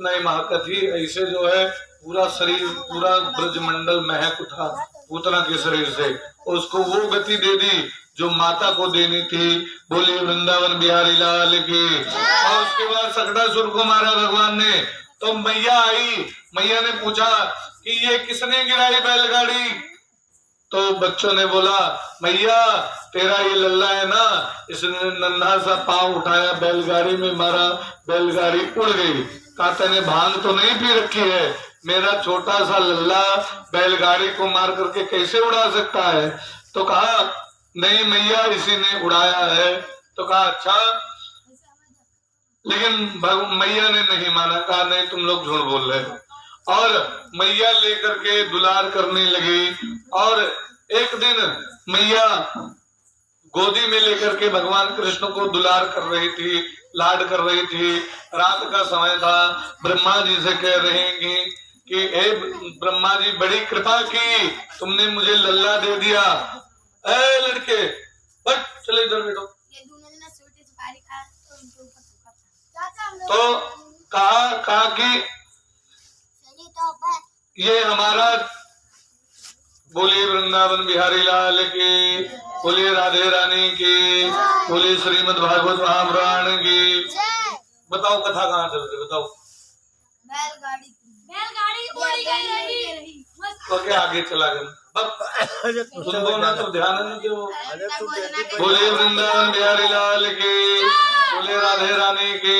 उतना ही महका थी। ऐसे जो है पूरा शरीर, पूरा ब्रजमंडल महक उठा पूतना के शरीर से। उसको वो गति दे दी जो माता को देनी थी। बोली वृंदावन बिहारी लाल की। और उसके बाद सकटासुर को मारा भगवान ने। तो मैया आई, मैया ने पूछा कि ये किसने गिराई बैलगाड़ी? तो बच्चों ने बोला मैया तेरा ये लल्ला है ना, इसने नन्हा सा पांव उठाया, बैलगाड़ी में मारा, बैलगाड़ी उड़ गई। कहा तेने भांग तो नहीं पी रखी है, मेरा छोटा सा लल्ला बैलगाड़ी को मार करके कैसे उड़ा सकता है? तो कहा नहीं मैया इसी ने उड़ाया है। तो कहा अच्छा, लेकिन मैया ने नहीं माना। कहा नहीं तुम लोग झूठ बोल रहे हो। और मैया लेकर के दुलार करने लगी। और एक दिन मैया गोदी में लेकर के भगवान कृष्ण को दुलार कर रही थी, लाड कर रही थी। रात का समय था। ब्रह्मा जी से कह रहे कि हे ब्रह्मा जी बड़ी कृपा की, तुमने मुझे लल्ला दे दिया। ए लड़के बट चले इधर बैठो। तो कहा कि ये हमारा, बोलिए वृंदावन बिहारी लाल की, बोलिए राधे रानी की, बोलिए श्रीमद् भागवत महापुराण की। बताओ कथा कहाँ चल रही, बताओ। बैलगाड़ी बोली गई। तो क्या आगे चला गया? सुन ना तो ध्यान नहीं दो। बोलिए वृंदावन बिहारी लाल की, बोलिए राधे रानी की।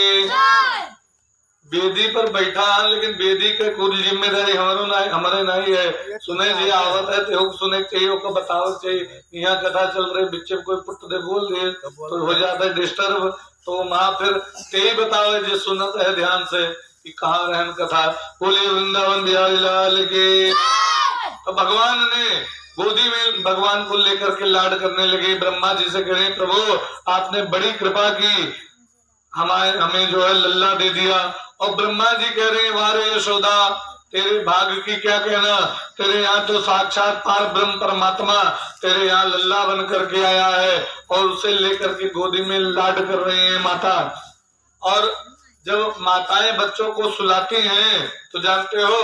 बेदी पर बैठा, लेकिन बेदी के कुछ जिम्मेदारी हमारे नहीं है। सुने जी आवत है तो सुने चाहिए, को बताओ चाहिए। यहाँ कथा चल रही, बिच्चे कोई पुट दे बोल दिए तो हो जाता है डिस्टर्ब। तो वहां फिर यही बताओ जो सुनत है ध्यान से कि कहाँ रहन कथा। बोले वृंदावन बिहारी लाल के। तो भगवान ने गोदी में भगवान को लेकर के लाड करने लगे। ब्रह्मा जी से कह रहे प्रभु आपने बड़ी कृपा की, हमें जो है लल्ला दे दिया। और ब्रह्मा जी कह रहे हैं वारे यशोदा तेरे भाग्य की क्या कहना, तेरे यहाँ तो साक्षात पार ब्रह्म परमात्मा तेरे यहाँ लल्ला बन करके आया है और उसे लेकर के गोदी में लाड कर रहे हैं माता। और जब माताएं बच्चों को सुलाती हैं तो जानते हो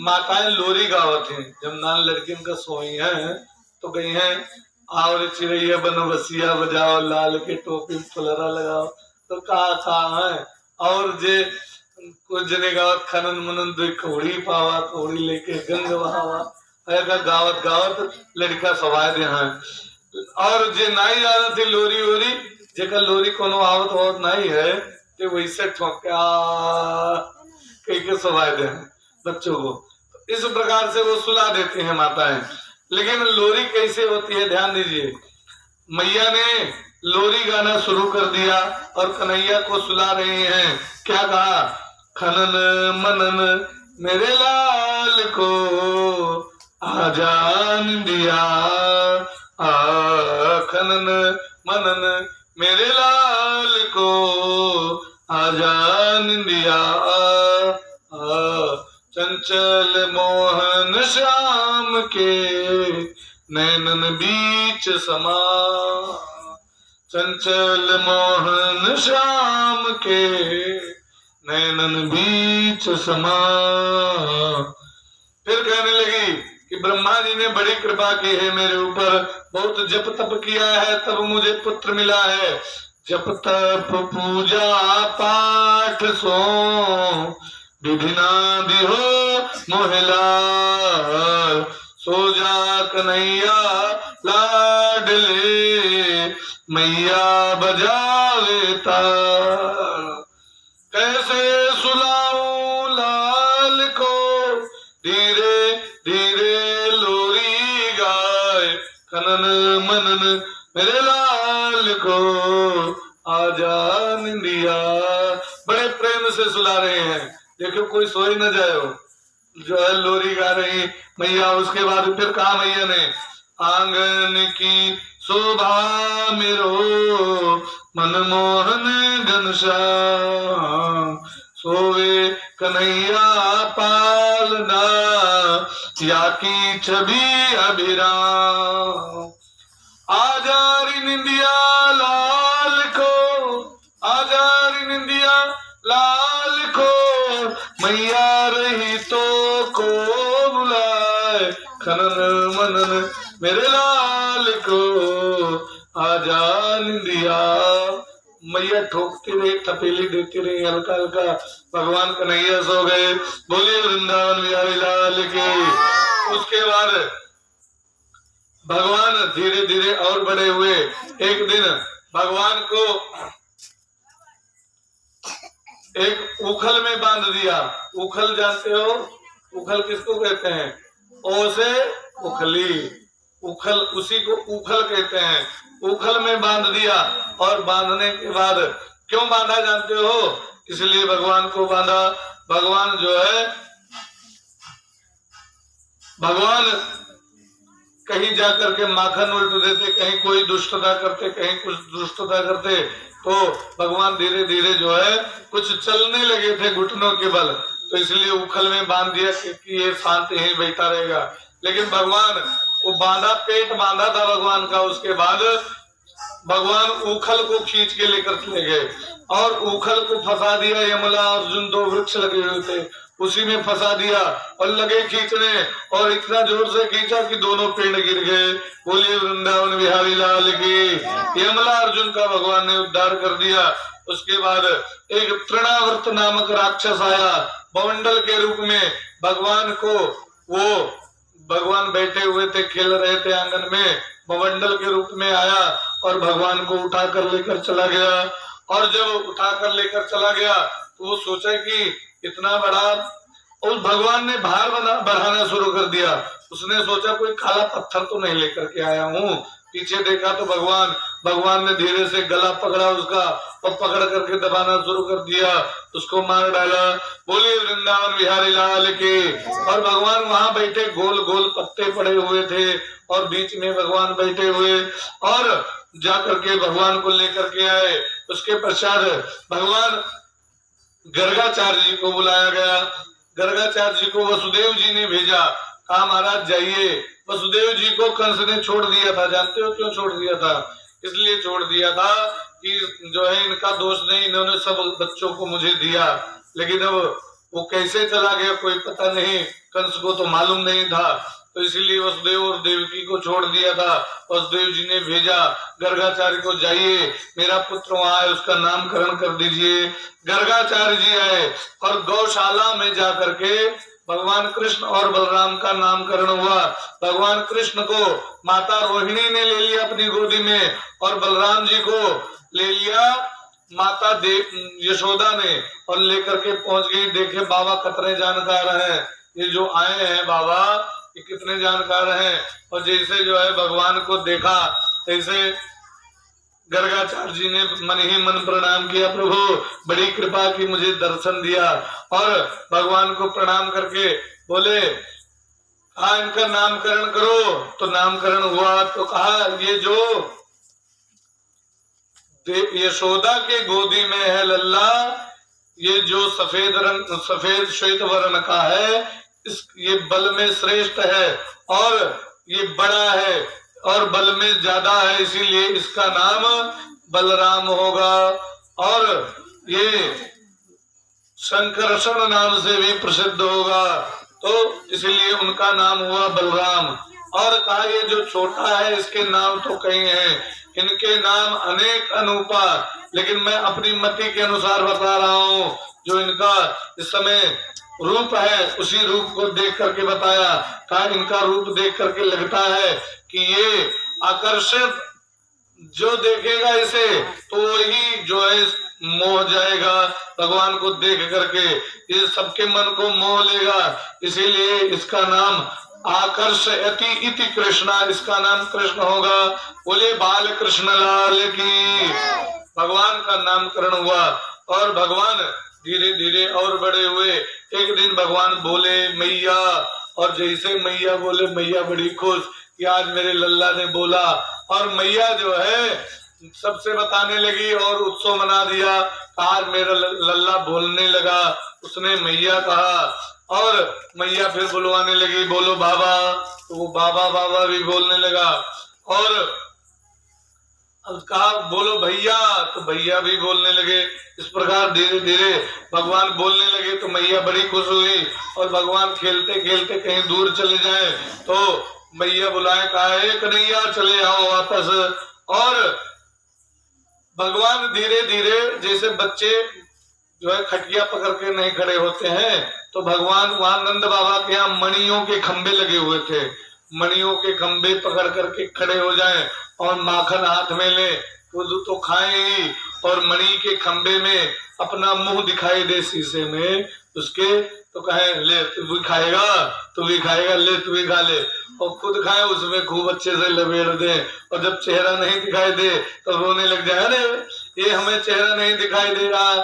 माताएं लोरी गावत हैं। जब नान लड़कियों का सोई है तो गई है और चिड़ैया बनवसिया बजाओ, लाल के टोपी फुलरा लगाओ। तो कहा है और जे कुछ जने गावत खनन मनन दो कौड़ी पावा, कौड़ी लेके गंग बहावा, ऐसा गावत गावत लड़का सवाय दे हैं। और जे नहीं जाना थी लोरी वोरी, जेका लोरी कोनो आवत आवत नहीं है तो वैसे ठोका कई के सवाय दे हैं बच्चों को। इस प्रकार से वो सुला देते हैं माताएं। लेकिन लोरी कैसे होती है ध्यान दीजिए। मैया ने लोरी गाना शुरू कर दिया और कन्हैया को सुला रहे हैं। क्या कहा? खनन मनन मेरे लाल को आजान दिया, खनन मनन मेरे लाल को आजान दिया। चंचल मोहन श्याम के नैनन बीच समा, चंचल मोहन श्याम के नैनन बीच समा। फिर कहने लगी कि ब्रह्मा जी ने बड़ी कृपा की है मेरे ऊपर, बहुत जप तप किया है तब मुझे पुत्र मिला है। जप तप पूजा पाठ सो विधिना दिहो मोहला, सो जा कन्हैया लाडले मैया बजावे ताल। कैसे सुलाऊं लाल को धीरे धीरे लोरी गाय, खनन मनन मेरे लाल को आजान दिया। बड़े प्रेम से सुला रहे हैं। देखो कोई सोई न जाए हो, जो है लोरी गा रही मैया। उसके बाद फिर कहा मैया ने आंगन की शोभा मेरो मनमोहन घनश्याम, सोवे कन्हैया पालना या की छवि अभिराम। आजारी निंदिया लाल को, आजारी निंदिया लाल को मैया रही तो को बुलाए, खनन मनन मेरे लाल को आजा निंदिया। मैया ठोकती रही, थपेली देती रही हल्का हल्का। भगवान कन्हैया सो गए। बोले वृंदावन बिहारी लाल के। उसके बाद भगवान धीरे धीरे और बड़े हुए। एक दिन भगवान को एक उखल में बांध दिया। उखल जानते हो? उखल किसको कहते हैं? ओ से उखली, उखल, उसी को उखल कहते हैं। उखल में बांध दिया। और बांधने के बाद क्यों बांधा जानते हो? इसलिए भगवान को बांधा। भगवान जो है, भगवान कहीं जाकर के माखन उल्ट देते, कहीं कोई दुष्टता करते, कहीं कुछ दुष्टता करते, तो भगवान धीरे धीरे जो है कुछ चलने लगे थे घुटनों के बल। तो इसलिए उखल में बांध दिया कि ये शांत यहीं बैठा रहेगा। लेकिन भगवान वो बांधा, पेट बांधा था भगवान का। उसके बाद भगवान उखल को खींच के लेकर चले गए और उखल को फंसा दिया। यमला अर्जुन दो वृक्ष लगे हुए थे, उसी में फंसा दिया और लगे खींचने। और इतना जोर से खींचा कि दोनों पेड़ गिर गए। बोलिए वृंदावन बिहारी लाल की। यमला अर्जुन का भगवान ने उद्धार कर दिया। उसके बाद एक तृणावर्त नामक राक्षस आया बवंडल के रूप में। भगवान को, वो भगवान बैठे हुए थे, खेल रहे थे आंगन में, बवंडल के रूप में आया और भगवान को उठाकर लेकर चला गया। और जब उठाकर लेकर चला गया तो वो सोचा कि इतना बड़ा, उस भगवान ने भार बढ़ाना शुरू कर दिया। उसने सोचा कोई काला पत्थर तो नहीं लेकर के आया हूँ। पीछे देखा तो भगवान ने धीरे से गला पकड़ा उसका और पकड़ करके दबाना शुरू कर दिया, उसको मार डाला। बोले वृंदावन बिहारी लाल के। और भगवान वहां बैठे, गोल गोल पत्ते पड़े हुए थे और बीच में भगवान बैठे हुए। और जाकर के भगवान को लेकर के आए। उसके पश्चात भगवान गर्गाचार्य जी को बुलाया गया। गर्गाचार्य जी को वसुदेव जी ने भेजा, कहा महाराज जाइए। वसुदेव जी को कंस ने छोड़ दिया था। जानते हो क्यों छोड़ दिया था? इसलिए छोड़ दिया था कि जो है इनका दोष नहीं, इन्होंने सब बच्चों को मुझे दिया। लेकिन अब वो कैसे चला गया कोई पता नहीं, कंस को तो मालूम नहीं था। तो इसीलिए वसुदेव और देवकी को छोड़ दिया था। वसुदेव जी ने भेजा गर्गाचार्य को, जाइए मेरा पुत्र वहां है, उसका नामकरण कर दीजिए। गर्गाचार्य जी आए और गौशाला में जाकर के भगवान कृष्ण और बलराम का नामकरण हुआ। भगवान कृष्ण को माता रोहिणी ने ले लिया अपनी गोदी में और बलराम जी को ले लिया माता यशोदा ने। और लेकर के पहुंच गई। देखे बाबा कितने जानकार हैं, ये जो आए हैं बाबा ये कितने जानकार हैं। और जैसे जो है भगवान को देखा, ऐसे गर्गाचार्य जी ने मन ही मन प्रणाम किया, प्रभु बड़ी कृपा की मुझे दर्शन दिया। और भगवान को प्रणाम करके बोले हाँ इनका नामकरण करो। तो नामकरण हुआ। तो कहा ये जो यशोदा के गोदी में है लल्ला, ये जो सफेद श्वेत वर्ण का है, ये बल में श्रेष्ठ है और ये बड़ा है और बल में ज्यादा है, इसीलिए इसका नाम बलराम होगा। और ये संकर्षण नाम से भी प्रसिद्ध होगा, तो इसलिए उनका नाम हुआ बलराम। और कहा ये जो छोटा है इसके नाम तो कई हैं, इनके नाम अनेक अनूपा, लेकिन मैं अपनी मति के अनुसार बता रहा हूँ। जो इनका इस समय रूप है उसी रूप को देख करके बताया। कहा इनका रूप देख करके लगता है कि ये आकर्षित, जो देखेगा इसे तो वही जो है मोह जाएगा भगवान को देख करके, ये सबके मन को मोह लेगा। इसीलिए इसका नाम आकर्षयति इति कृष्णा, इसका नाम कृष्ण होगा। बोले बाल कृष्ण लाल की। भगवान का नामकरण हुआ और भगवान धीरे धीरे और बड़े हुए। एक दिन भगवान बोले मैया, और जैसे मैया बोले मैया बड़ी खुश कि आज मेरे लल्ला ने बोला। और मैया जो है सबसे बताने लगी और उत्सव मना दिया। आज मेरा लल्ला बोलने लगा, उसने मैया कहा और मैया फिर बुलवाने लगी, बोलो बाबा, तो वो बाबा बाबा भी बोलने लगा। और अब कहा बोलो भैया, तो भैया भी बोलने लगे। इस प्रकार धीरे धीरे भगवान बोलने लगे तो मैया बड़ी खुश हुई। और भगवान खेलते खेलते कहीं दूर चले जाए तो मैया बुलाए, कहा एक कन्हैया चले आओ वापस। और भगवान धीरे धीरे, जैसे बच्चे जो है खटिया पकड़ के नहीं खड़े होते हैं, तो भगवान वहां नंद बाबा के यहाँ मणियों के खंबे लगे हुए थे, मणियों के खंबे पकड़ करके खड़े हो जाएं और माखन हाथ में ले तो खाए ही, और मणि के खंबे में अपना मुंह दिखाई दे शीशे में उसके, तो कहे ले तू भी खाएगा, तू भी खाएगा, ले तू भी खा ले। और खुद खाए उसमें खूब अच्छे से लपेट दे। और जब चेहरा नहीं दिखाई दे तो रोने लग जाए, अरे ये हमें चेहरा नहीं दिखाई दे रहा।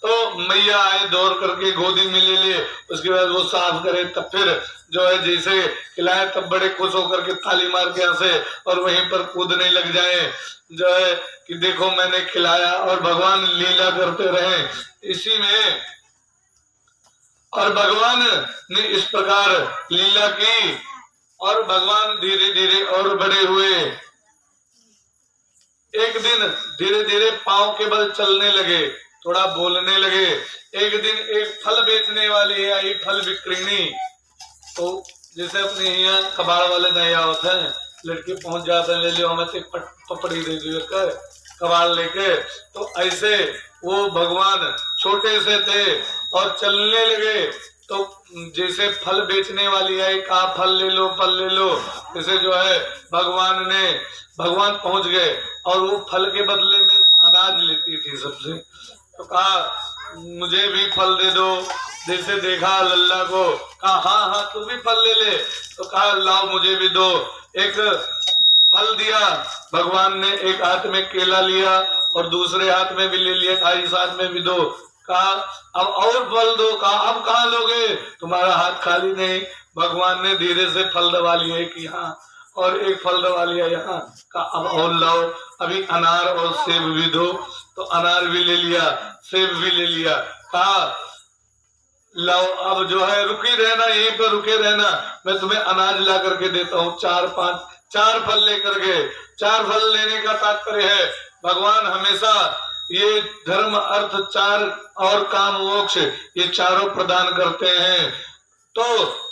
तो मैया आए दौड़ करके गोदी में ले ले, उसके बाद वो साफ करे, तब फिर जो है जैसे खिलाए तब बड़े खुश होकर के ताली मार के हंसे और वहीं पर कूदने लग जाए, जो है कि देखो मैंने खिलाया। और भगवान लीला करते रहे इसी में। और भगवान ने इस प्रकार लीला की और भगवान धीरे धीरे और बड़े हुए। एक दिन धीरे धीरे पांव के बल चलने लगे, थोड़ा बोलने लगे। एक दिन एक फल बेचने वाली आई, फल विक्रेणी, तो जैसे अपने यहाँ कबाड़ वाले नहीं होते हैं, लड़के पहुंच जाते हैं, ले लो हमें तो पपड़ी दे दियो कर कबाड़ लेके। तो ऐसे वो भगवान छोटे से थे और चलने लगे। तो जैसे फल बेचने वाली आई, कहा फल ले लो, फल ले लो। जैसे जो है भगवान पहुंच गए और वो फल के बदले में अनाज लेती थी सबसे। तो कहा मुझे भी फल दे दो। जैसे देखा लल्ला को, कहा हाँ हाँ तू भी फल ले ले। तो कहा लाओ मुझे भी दो। एक फल दिया भगवान ने, एक हाथ में केला लिया और दूसरे हाथ में भी ले लिया, कहा इस हाथ में भी दो। कहा अब और फल दो। कहा अब कहाँ लोगे, तुम्हारा हाथ खाली नहीं। भगवान ने धीरे से फल दबा लिए कि हाँ, और एक फल दबा लिया यहाँ। कहा अब और लाओ, अभी अनार और सेब भी दो। तो अनार भी ले लिया, सेब भी ले लिया। कहा लाओ अब जो है रुकी रहना, यहीं पर रुके रहना, मैं तुम्हें अनाज ला करके देता हूँ। चार फल लेकर गए। 4 फल लेने का तात्पर्य है भगवान हमेशा ये धर्म अर्थ 4 और काम मोक्ष ये चारों प्रदान करते हैं। तो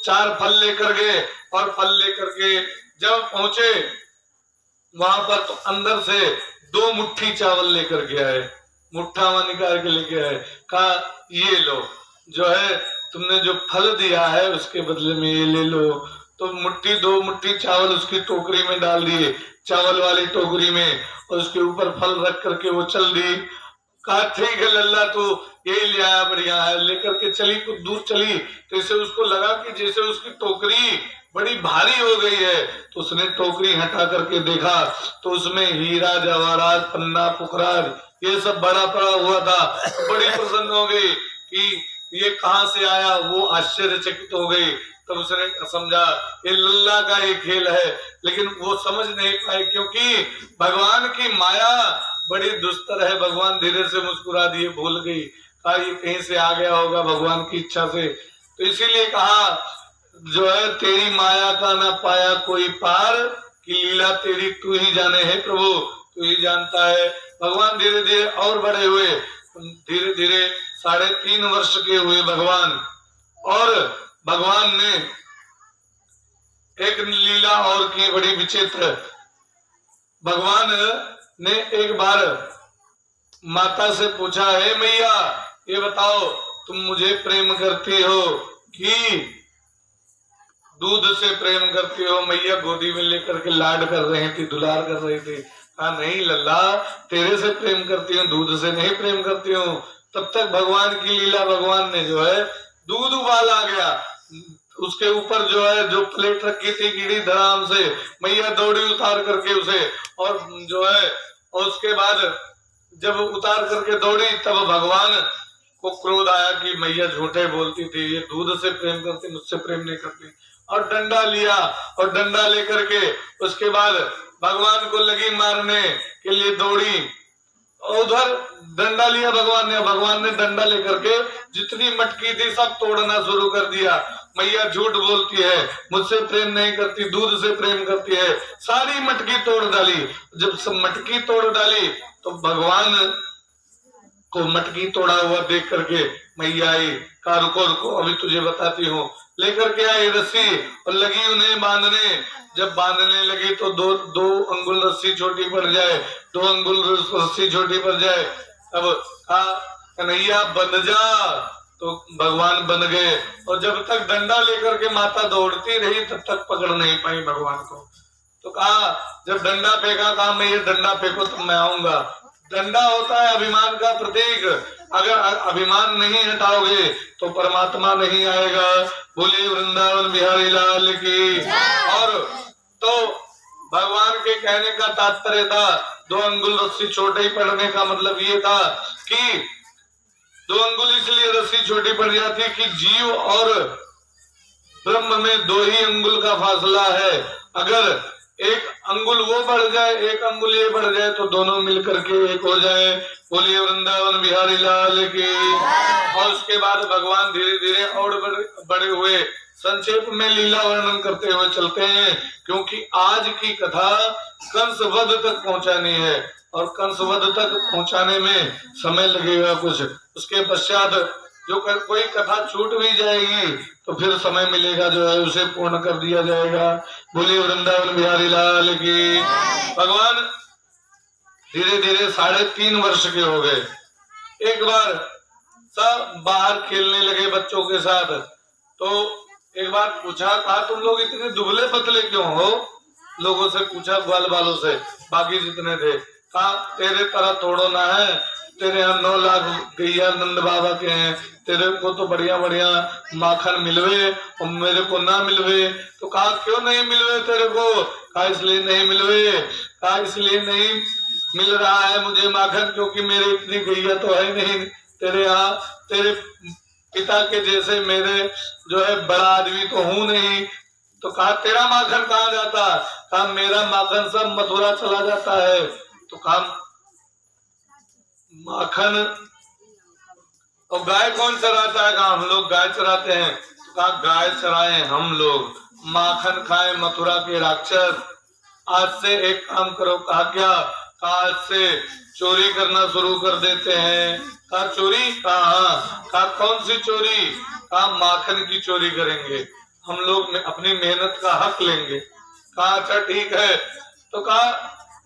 4 फल लेकर गए और फल लेकर के जब पहुंचे वहां पर तो अंदर से 2 मुट्ठी चावल लेकर के आए, मुट्ठा निकाल के लेके आए। कहा ये लो, जो है तुमने जो फल दिया है उसके बदले में ये ले लो। तो 2 मुट्ठी चावल उसकी टोकरी में डाल दिए, चावल वाली टोकरी में, और उसके ऊपर फल रख करके वो चल दी। कहा ठीक है लल्ला तू यही ले आया, बढ़िया है। लेकर के चली, कुछ दूर चली तो इसे उसको लगा कि जैसे उसकी टोकरी बड़ी भारी हो गई है। तो उसने टोकरी हटा करके देखा तो उसमें हीरा जवाहरात पन्ना पुखराज ये सब बड़ा पड़ा हुआ था। बड़ी प्रसन्न हो गई कि ये कहाँ से आया, वो आश्चर्यचकित हो गई। तब उसने समझा ये लल्ला का ही खेल है, लेकिन वो समझ नहीं पाए क्योंकि भगवान की माया बड़ी दुस्तर है। भगवान धीरे से मुस्कुरा दिए, भूल गई। कहा ये कहीं से आ गया होगा भगवान की इच्छा से। तो इसीलिए कहा जो है तेरी माया का ना पाया कोई पार, की लीला तेरी तू ही जाने है प्रभु, तू ही जानता है। भगवान धीरे धीरे और बड़े हुए, धीरे धीरे 3.5 वर्ष के हुए भगवान। और भगवान ने एक लीला और की बड़ी विचित्र। भगवान ने एक बार माता से पूछा, हे मैया ये बताओ तुम मुझे प्रेम करती हो कि दूध से प्रेम करती हो। मैया गोदी में लेकर के लाड कर रही थी, दुलार कर रही थी। कहा नहीं लल्ला तेरे से प्रेम करती हूँ, दूध से नहीं प्रेम करती हूँ। तब तक भगवान की लीला, भगवान ने जो है दूध उबाल आ गया, उसके ऊपर जो है जो प्लेट रखी थी गिरी धराम से, मैया दौड़ी उतार करके उसे, और जो है और उसके बाद जब उतार करके दौड़ी तब भगवान को क्रोध आया कि मैया झूठे बोलती थी, ये दूध से प्रेम करती, मुझसे प्रेम नहीं करती। और डंडा लिया और डंडा लेकर के उसके बाद भगवान को लगी मारने के लिए दौड़ी। उधर डंडा लिया भगवान ने डंडा लेकर के जितनी मटकी थी सब तोड़ना शुरू कर दिया। मैया झूठ बोलती है, मुझसे प्रेम नहीं करती, दूध से प्रेम करती है, सारी मटकी तोड़ डाली। जब सब मटकी तोड़ डाली तो भगवान को मटकी तोड़ा हुआ देख करके मैया आई, कहा रुको रुको अभी तुझे बताती हूँ। लेकर के आई रस्सी और लगी उन्हें बांधने। जब बांधने लगी तो दो अंगुल रस्सी छोटी पड़ जाए, 2 अंगुल रस्सी छोटी पड़ जाए। अब कहा कन्हैया बंध जा, तो भगवान बन गए। और जब तक डंडा लेकर के माता दौड़ती रही तब तक पकड़ नहीं पाई भगवान को। तो कहा जब डंडा फेंका, कहा मैं ये डंडा फेंको तो मैं आऊंगा। डंडा होता है अभिमान का प्रतीक, अगर अभिमान नहीं हटाओगे तो परमात्मा नहीं आएगा। बोले वृंदावन बिहारी लाल की। और तो भगवान के कहने का तात्पर्य था 2 अंगुल रस्सी छोटे ही पड़ने का मतलब ये था कि 2 अंगुल इसलिए रस्सी छोटी पड़ जाती कि जीव और ब्रह्म में 2 ही अंगुल का फासला है। अगर एक अंगुल वो बढ़ जाए, एक अंगुल ये बढ़ जाए तो दोनों मिलकर के एक हो जाए। बोलिए वृंदावन बिहारी लाल की। और उसके बाद भगवान धीरे धीरे और बड़े हुए। संक्षेप में लीला वर्णन करते हुए चलते हैं, क्योंकि आज की कथा कंस वध तक पहुंचानी है और कंस वध तक पहुंचाने में समय लगेगा कुछ। उसके पश्चात जो कोई कथा छूट भी जाएगी तो फिर समय मिलेगा जो है उसे पूर्ण कर दिया जाएगा। बोलिए वृंदावन बिहारी लाल की। भगवान धीरे धीरे 3.5 वर्ष के हो गए। एक बार सब बाहर खेलने लगे बच्चों के साथ, तो एक बार पूछा, कहा तुम लोग इतने दुबले पतले क्यों हो? लोगों से पूछा, ग्वाल वालों से, बाकी जितने थे। कहा तेरे तरह थोड़ो ना है, तेरे यहाँ 9 लाख गैया नंद बाबा के हैं, तेरे को तो बढ़िया बढ़िया माखन मिलवे और मेरे को ना मिलवे। तो कहा क्यों नहीं मिलवे तेरे को? कहा इसलिए नहीं मिलवे, कहा इसलिए नहीं मिल रहा है मुझे माखन क्योंकि मेरे इतनी गैया तो है नहीं तेरे यहाँ, तेरे पिता के जैसे मेरे जो है बड़ा आदमी तो हूं नहीं। तो कहा तेरा माखन कहाँ जाता? कहा मेरा माखन सब मथुरा चला जाता है। तो कहा माखन और गाय कौन चराता है? कहा हम लोग गाय चराते हैं। तो कहा गाय चराए हम लोग, माखन खाए मथुरा के राक्षस। आज से एक काम करो। कहा क्या? कहा आज से चोरी करना शुरू कर देते हैं। कहा चोरी? कहा हाँ। कहा कौन सी चोरी? कहा माखन की चोरी करेंगे हम लोग, अपनी मेहनत का हक लेंगे। कहा अच्छा ठीक है। तो कहा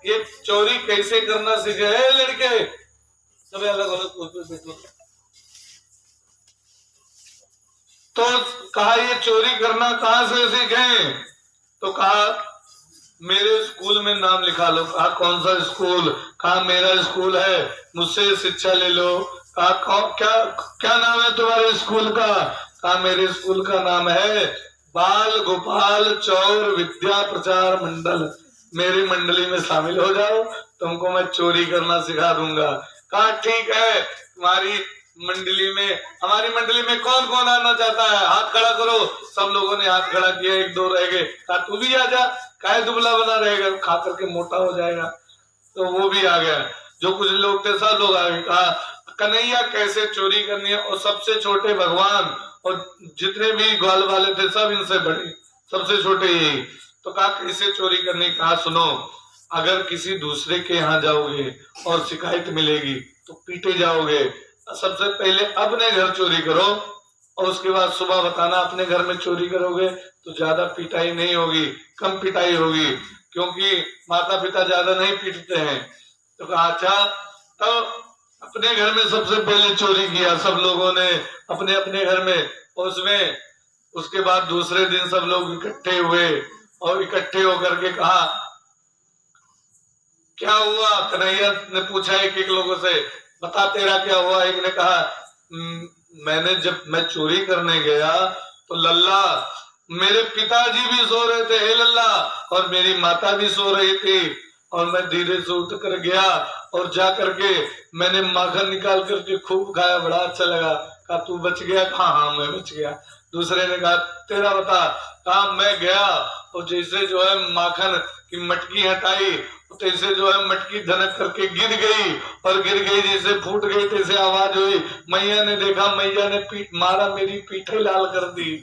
ये चोरी कैसे करना सीखे? लड़के सब अलग अलग। तो कहा ये चोरी करना कहाँ से सीखे? तो कहा मेरे स्कूल में नाम लिखा लो। कहा कौन सा स्कूल? कहा मेरा स्कूल है, मुझसे शिक्षा ले लो। कहा क्या क्या नाम है तुम्हारे स्कूल का? कहा मेरे स्कूल का नाम है बाल गोपाल चौर विद्या प्रचार मंडल। मेरी मंडली में शामिल हो जाओ, तुमको मैं चोरी करना सिखा दूंगा। कहा ठीक है, तुम्हारी मंडली में, हमारी मंडली में कौन कौन आना चाहता है? हाथ खड़ा करो। सब लोगों ने हाथ खड़ा किया, 1-2 रह गए। कहा तू भी आ जा, काहे दुबला बना रहेगा, खा करके मोटा हो जाएगा। तो वो भी आ गया, जो कुछ लोग थे सब लोग आ गए। कहा कन्हैया कैसे चोरी करनी है? और सबसे छोटे भगवान और जितने भी ग्वाल वाले थे सब इनसे बड़े, सबसे छोटे यही। तो कहा कैसे चोरी करनी? कहा सुनो, अगर किसी दूसरे के यहाँ जाओगे और शिकायत मिलेगी तो पीटे जाओगे। सबसे पहले अपने घर चोरी करो और उसके बाद सुबह बताना अपने घर में चोरी करोगे तो ज्यादा पिटाई नहीं होगी, कम पिटाई होगी, क्योंकि माता पिता ज्यादा नहीं पीटते हैं। तो कहा अच्छा। तो अपने घर में सबसे पहले चोरी किया सब लोगों ने अपने अपने घर में। उसमें उसके बाद दूसरे दिन सब लोग इकट्ठे हुए और इकट्ठे होकर के कहा क्या हुआ? कन्हैया ने पूछा एक लोगों से, बता तेरा क्या हुआ? एक ने कहा मैंने जब मैं चोरी करने गया तो लल्ला मेरे पिताजी भी सो रहे थे, हे लल्ला, और मेरी माता भी सो रही थी, और मैं धीरे से उठ कर गया और जा करके मैंने माखन निकाल करके खूब खाया, बड़ा अच्छा लगा। कहा तू बच गया? कहा हाँ मैं बच गया। दूसरे ने कहा तेरा बता? कहा मैं गया और जैसे जो है माखन की मटकी हटाई तैसे जो है मटकी धनक करके गिर गई और गिर गई जैसे फूट गई तैसे आवाज हुई। मैया ने देखा, मैया ने पीठ मारा, मेरी पीठे लाल कर दी।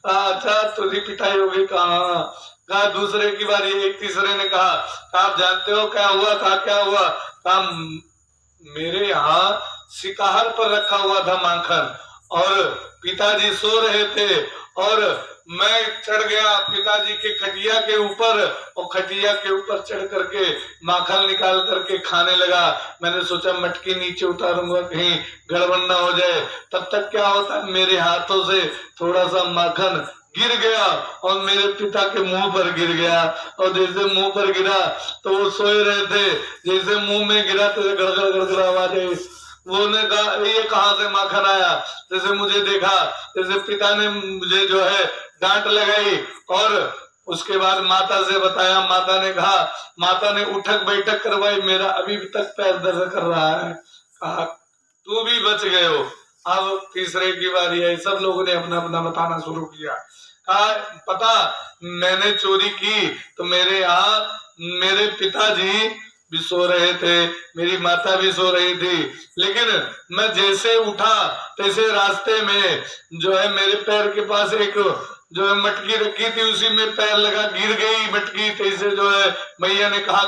कहा अच्छा तुझी पिटाई हो गई? कहा कहा दूसरे की बारी। एक तीसरे ने कहा आप जानते हो क्या हुआ? कहा क्या हुआ? कहा मेरे यहाँ शिकाहर पर रखा हुआ था माखन और पिताजी सो रहे थे और मैं चढ़ गया पिताजी के खटिया के ऊपर और खटिया के ऊपर चढ़ करके माखन निकाल करके खाने लगा। मैंने सोचा मटकी नीचे उतारूंगा कहीं गड़बड़ न हो जाए। तब तक क्या होता है मेरे हाथों से थोड़ा सा माखन गिर गया और मेरे पिता के मुंह पर गिर गया और जैसे मुंह पर गिरा तो वो सोए रहे थे, जैसे मुंह में गिरा तो गड़गड़ गड़गड़ आवाज आई। वो ने कहा ये कहाँ से माखन आया? जैसे मुझे देखा जैसे पिता ने मुझे जो है डांट लगाई और उसके बाद माता से बताया। माता ने कहा, माता ने उठक बैठक करवाई, मेरा अभी तक पैर दर्द कर रहा है। कहा तू भी बच गए हो। अब तीसरे की बारी आई, सब लोगों ने अपना अपना बताना शुरू किया। कहा पता मैंने चोरी की तो मेरे यहाँ मेरे पिताजी भी सो रहे थे, मेरी माता भी सो रही थी, लेकिन मैं जैसे उठा तैसे रास्ते में जो है मेरे पैर के पास एक जो है मटकी रखी थी उसी में पैर लगा, गिर गई मटकी। तैसे जो है मैया ने कहा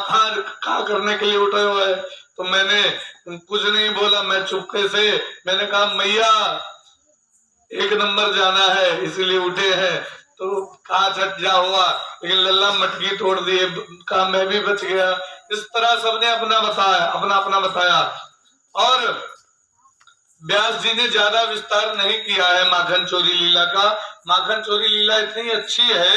खा करने के लिए उठे हुए? तो मैंने कुछ नहीं बोला, मैं चुपके से मैंने कहा मैया एक नंबर जाना है इसीलिए उठे हैं। तो कहा छज्जा हुआ लेकिन लल्ला मटकी तोड़ दिए। कहा मैं भी बच गया। इस तरह सबने अपना अपना बताया और व्यास जी ने ज्यादा विस्तार नहीं किया है माखन चोरी लीला का। माखन चोरी लीला इतनी अच्छी है